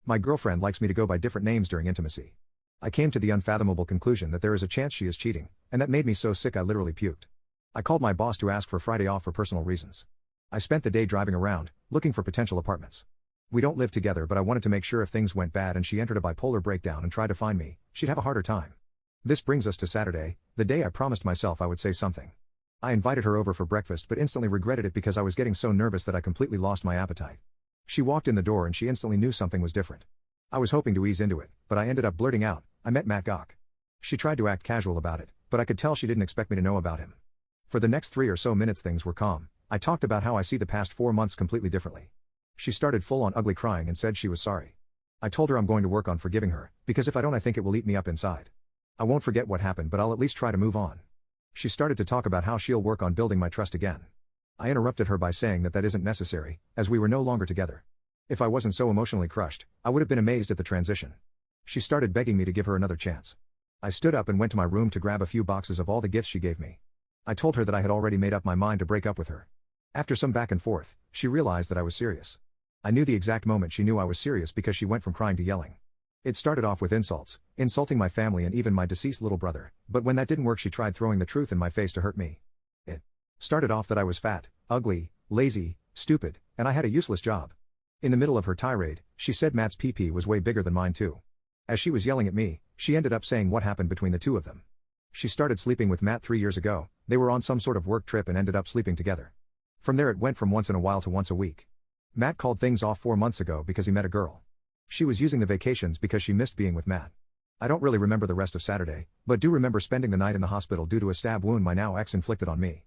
My girlfriend likes me to go by different names during intimacy. I came to the unfathomable conclusion that there is a chance she is cheating, and that made me so sick I literally puked. I called my boss to ask for Friday off for personal reasons. I spent the day driving around, looking for potential apartments. We don't live together, but I wanted to make sure if things went bad and she entered a bipolar breakdown and tried to find me, she'd have a harder time. This brings us to Saturday, the day I promised myself I would say something. I invited her over for breakfast but instantly regretted it because I was getting so nervous that I completely lost my appetite. She walked in the door and she instantly knew something was different. I was hoping to ease into it, but I ended up blurting out, "I met Matt Gok." She tried to act casual about it, but I could tell she didn't expect me to know about him. For the next 3 or so minutes things were calm. I talked about how I see the past 4 months completely differently. She started full on ugly crying and said she was sorry. I told her I'm going to work on forgiving her, because if I don't I think it will eat me up inside. I won't forget what happened but I'll at least try to move on. She started to talk about how she'll work on building my trust again. I interrupted her by saying that isn't necessary, as we were no longer together. If I wasn't so emotionally crushed, I would have been amazed at the transition. She started begging me to give her another chance. I stood up and went to my room to grab a few boxes of all the gifts she gave me. I told her that I had already made up my mind to break up with her. After some back and forth, she realized that I was serious. I knew the exact moment she knew I was serious because she went from crying to yelling. It started off with insults, insulting my family and even my deceased little brother, but when that didn't work she tried throwing the truth in my face to hurt me. It started off that I was fat, ugly, lazy, stupid, and I had a useless job. In the middle of her tirade, she said Matt's pee-pee was way bigger than mine too. As she was yelling at me, she ended up saying what happened between the two of them. She started sleeping with Matt 3 years ago. They were on some sort of work trip and ended up sleeping together. From there it went from once in a while to once a week. Matt called things off 4 months ago because he met a girl. She was using the vacations because she missed being with Matt. I don't really remember the rest of Saturday, but do remember spending the night in the hospital due to a stab wound my now ex inflicted on me.